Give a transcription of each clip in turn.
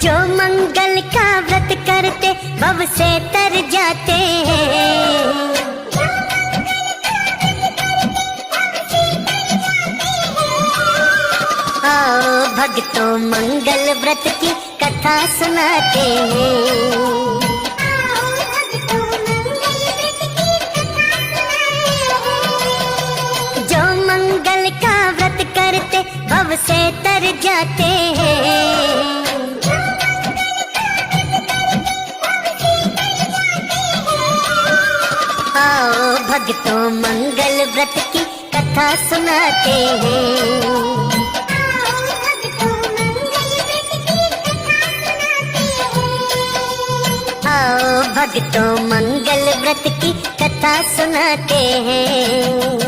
जो मंगल का व्रत करते भव से तर जाते हैं। आओ भक्तों मंगल व्रत की कथा सुनाते हैं। जो मंगल का व्रत करते भव से तर जाते हैं। आओ भक्तों मंगल व्रत की कथा सुनाते हैं। आओ भक्तों मंगल व्रत की कथा सुनाते हैं।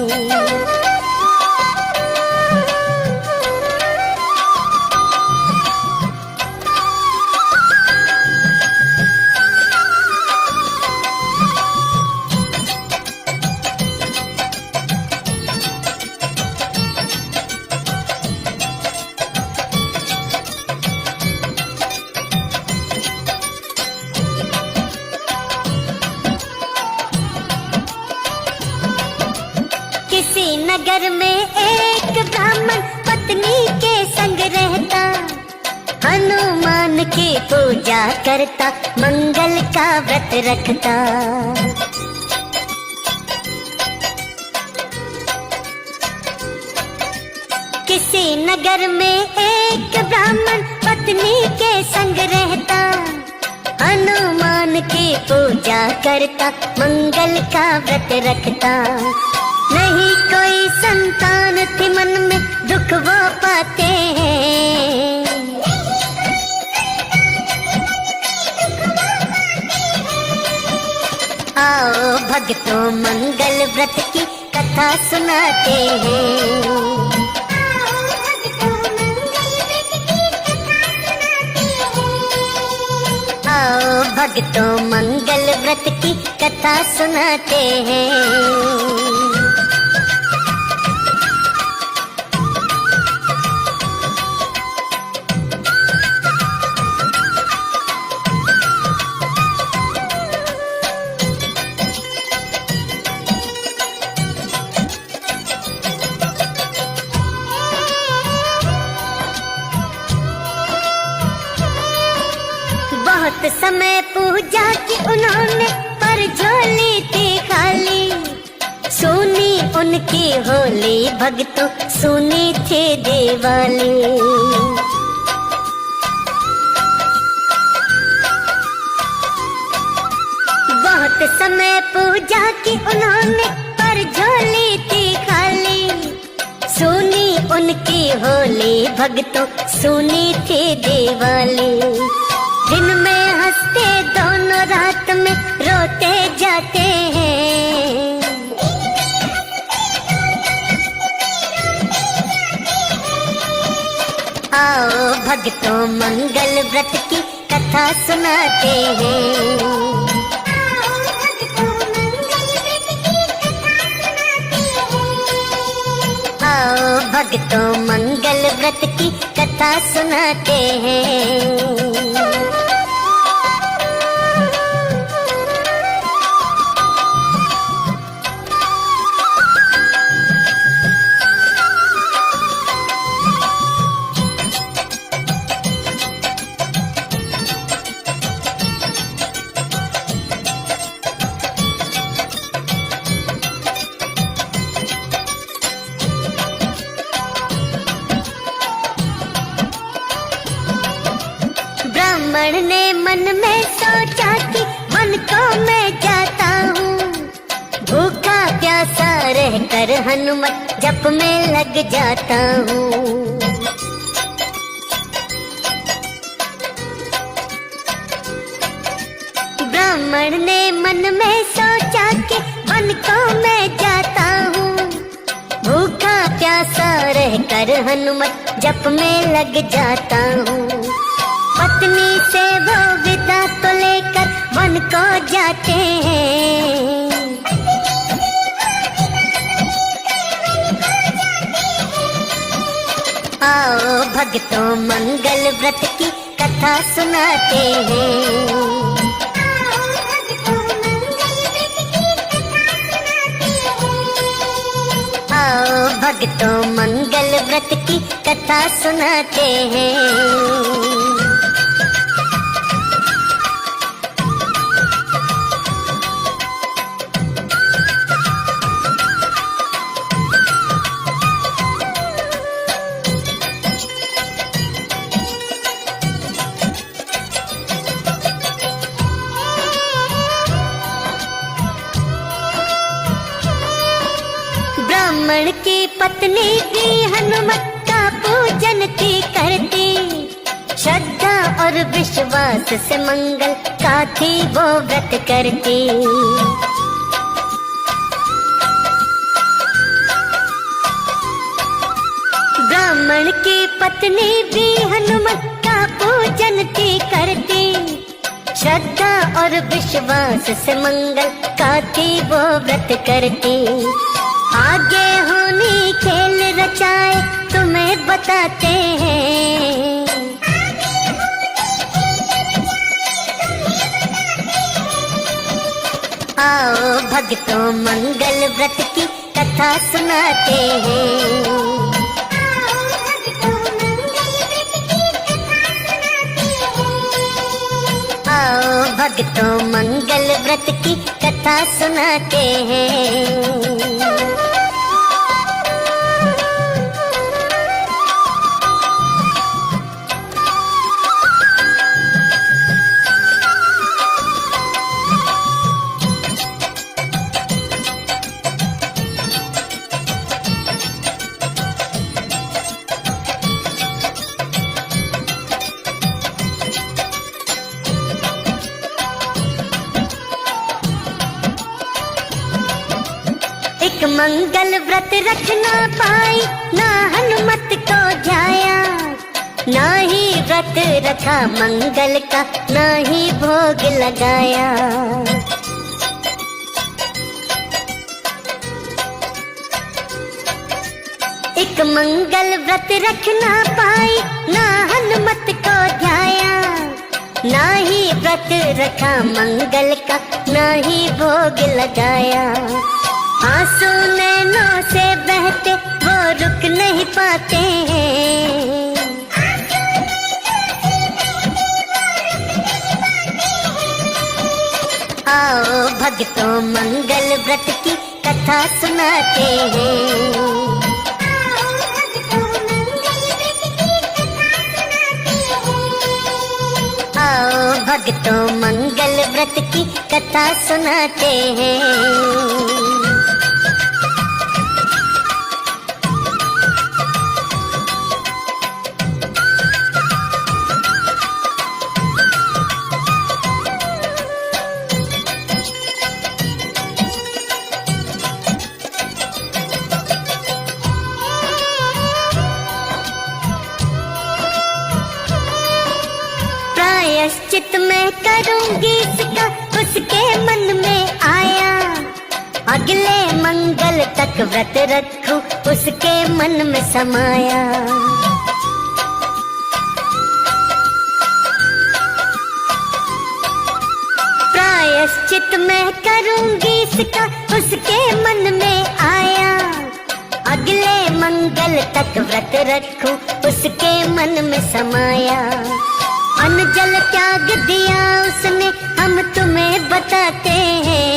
किसी नगर में एक ब्राह्मण पत्नी के संग रहता, हनुमान की पूजा करता, मंगल का व्रत रखता। किसी नगर में एक ब्राह्मण पत्नी के संग रहता, हनुमान की पूजा करता, मंगल का व्रत रखता। नहीं कोई संतान थी मन में दुख वो पाते हैं। आओ भक्तों मंगल व्रत की कथा सुनाते हैं। आओ भक्तों मंगल व्रत की कथा सुनाते हैं। बहुत समय पूजा की उन्होंने पर झोली थी खाली, सुनी उनकी होली भक्तों सुनी थी दिवाली। बहुत समय पूजा की उन्होंने पर झोली थी खाली, सुनी उनकी होली भक्तों सुनी थी दिवाली। दिन में हंसते दोनों रात में रोते जाते हैं। आओ भक्तों मंगल व्रत की कथा सुनाते हैं। आओ भक्तों मंगल व्रत की कथा सुनाते हैं। ब्राह्मण ने मन में सोचा कि वन को मैं जाता हूँ, भूखा प्यासा रहकर हनुमत जप में लग जाता हूँ। ब्राह्मण ने मन में सोचा कि वन को मैं जाता हूँ, भूखा प्यासा रहकर हनुमत जप में लग जाता हूँ। पत्नी से वो विदा तो लेकर वन को जाते हैं। आओ भक्तों मंगल व्रत की कथा कथा सुनाते हैं। आओ भक्तों मंगल व्रत की कथा सुनाते हैं। ब्राह्मण की पत्नी भी हनुमत का पूजन थी करती, श्रद्धा और विश्वास से मंगल का थी वो व्रत करती। ब्राह्मण की पत्नी भी हनुमत का पूजन थी करती, श्रद्धा और विश्वास से मंगल का थी वो व्रत करती। आगे होनी खेल रचाए तुम्हें बताते हैं। आओ भक्तों मंगल व्रत की कथा सुनाते हैं। आओ भक्तों मंगल व्रत की कथा सुनाते हैं। एक मंगल व्रत रख ना पाई, ना हनुमत को ध्याया, ना ही व्रत रखा मंगल का, ना ही भोग लगाया। एक मंगल व्रत रख ना पाई, ना हनुमत को ध्याया, ना ही व्रत रखा मंगल का, ना ही भोग लगाया। आंसू नैनों से बहते वो रुक नहीं पाते हैं। आओ भक्तों मंगल व्रत की कथा सुनाते हैं। आओ भक्तों मंगल व्रत की कथा सुनाते हैं। प्रायश्चित मैं करूंगी इसका उसके मन में आया, अगले मंगल तक व्रत रखूं उसके मन में समाया। प्रायश्चित मैं करूंगी इसका उसके मन में आया, अगले मंगल तक व्रत रखूं उसके मन में समाया। अन्न जल त्याग दिया उसने हम तुम्हें बताते हैं।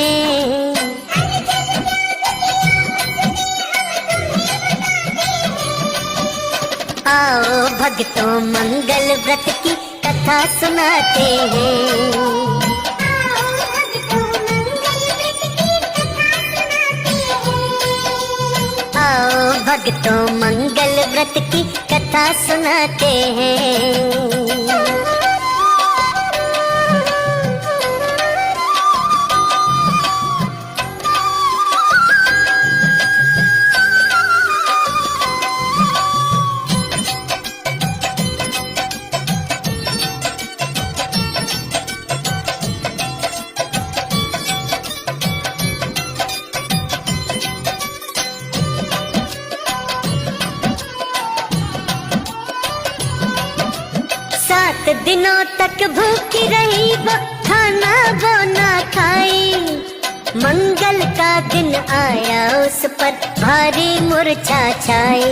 आओ भक्तों मंगल व्रत की कथा सुनाते हैं। आओ भक्तों मंगल व्रत की कथा सुनाते हैं। दिनों तक भूखी रही वो, खाना वो ना खाई। मंगल का दिन आया, उस पर भारी मूर्छा छाई।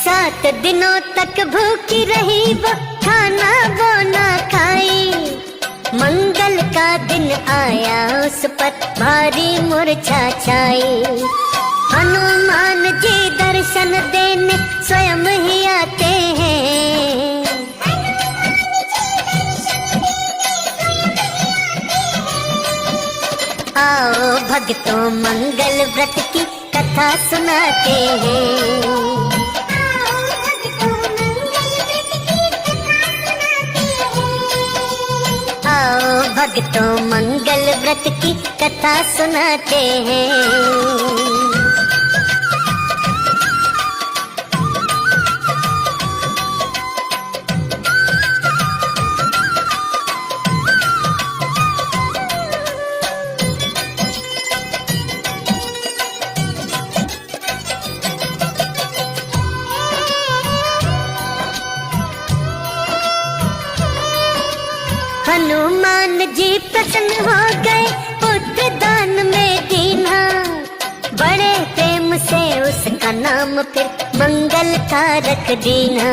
7 दिनों तक भूखी रही वो, खाना वो ना खाई। मंगल का दिन आया, उस पर भारी मूर्छा छाई। हनुमान जी दर्शन देने स्वयं ही आते हैं। आओ भक्तों, मंगल व्रत की कथा सुनाते हैं। आओ भक्तों, मंगल व्रत की कथा सुनाते हैं। हनुमान जी प्रसन्न हो गए, पुत्र दान में दीना। बड़े प्रेम से उसका नाम फिर मंगल का रख दीना।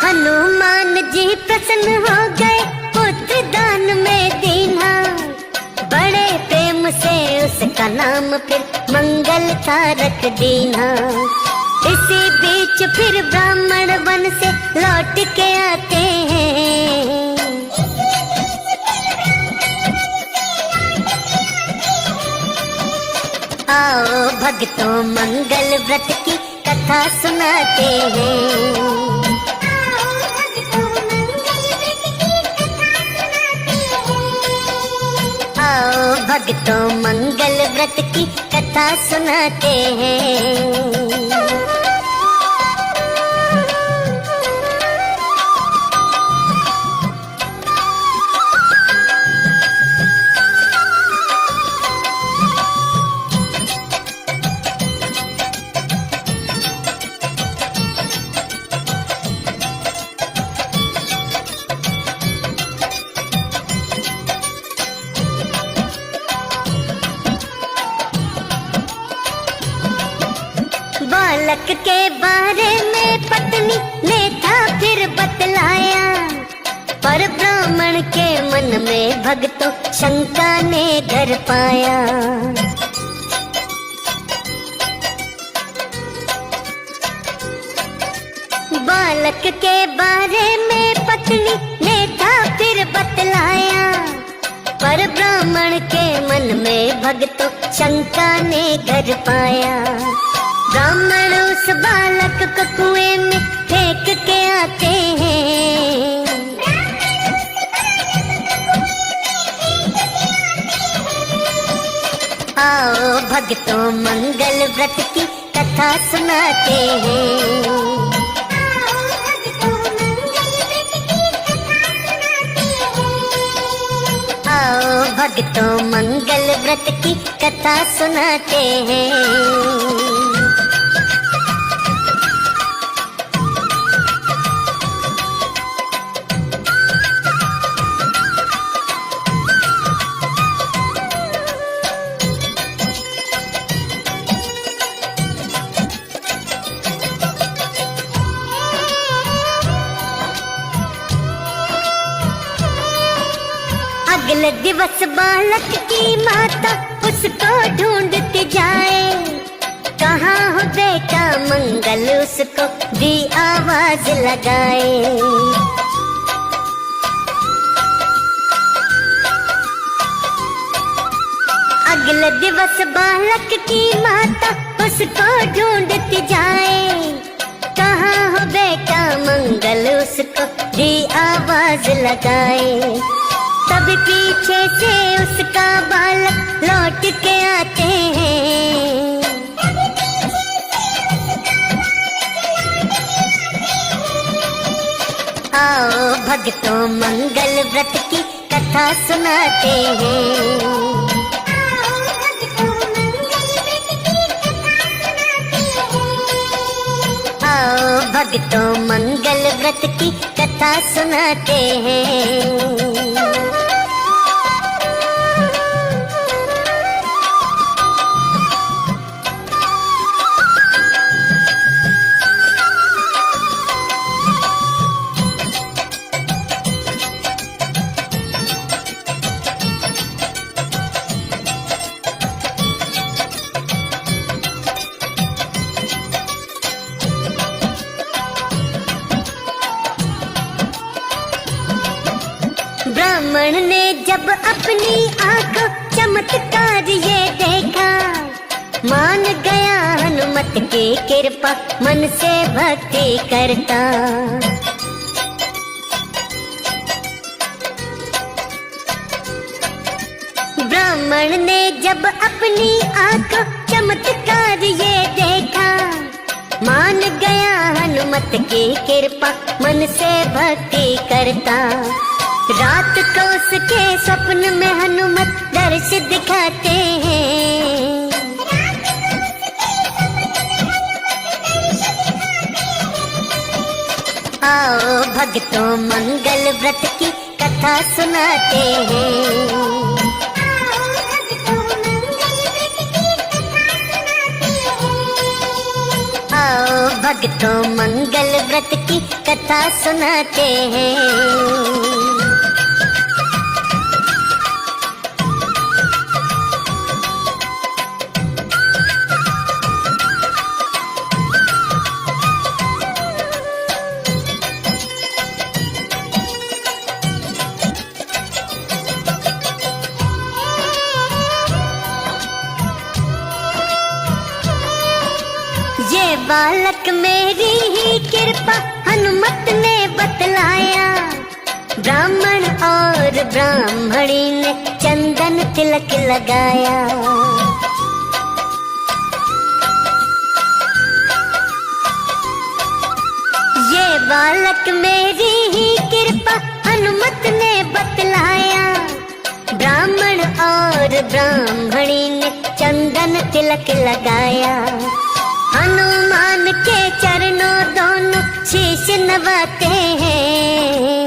हनुमान जी प्रसन्न हो गए, पुत्र दान में दीना। बड़े प्रेम से उसका नाम फिर मंगल का रख दीना। इसी बीच फिर ब्राह्मण वन से लौट के आते हैं। आओ भक्तों, मंगल व्रत की कथा सुनाते हैं। आओ भक्तों, मंगल व्रत की कथा सुनाते हैं। बालक के बारे में पत्नी ने था फिर बतलाया, पर ब्राह्मण के मन में भक्तों शंका ने घर पाया। बालक के बारे में पत्नी ने था फिर बतलाया, पर ब्राह्मण के मन में भक्तों शंका ने घर पाया। ब्राह्मण उस बालक को कुएं में फेंक के आते हैं। आओ भक्तों, मंगल व्रत की कथा सुनाते हैं। आओ भक्तों, मंगल व्रत की कथा सुनाते हैं। अगले दिवस बालक की माता उसको ढूंढती जाए। कहाँ हो बेटा मंगल, उसको भी आवाज लगाए। अगले दिवस बालक की माता उसको ढूंढती जाए। कहाँ हो बेटा मंगल, उसको भी आवाज लगाए। तब पीछे से उसका बालक लौट के आते हैं। आओ भक्तों, मंगल व्रत की कथा सुनाते हैं। आओ भक्तों मंगल व्रत की कथा सुनाते हैं। ब्राह्मण ने जब अपनी आंखों चमत्कार ये देखा, मान गया हनुमत की कृपा, मन से भक्ति करता। ब्राह्मण ने जब अपनी आंखों चमत्कार ये देखा, मान गया हनुमत की कृपा, मन से भक्ति करता। रात को उसके स्वप्न में हनुमत दर्श दिखाते हैं। आओ भक्तों मंगल व्रत की कथा सुनाते हैं। आओ भक्तों मंगल व्रत की कथा सुनाते हैं। ये बालक मेरी ही कृपा हनुमत ने बतलाया, ब्राह्मण और ब्राह्मणी ने चंदन तिलक लगाया। ये बालक मेरी ही कृपा हनुमत ने बतलाया, ब्राह्मण और ब्राह्मणी ने चंदन तिलक लगाया। हनुमान के चरणों दोनों शीश नवाते हैं।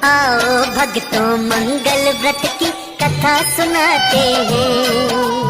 आओ भक्तों मंगल व्रत की कथा सुनाते हैं।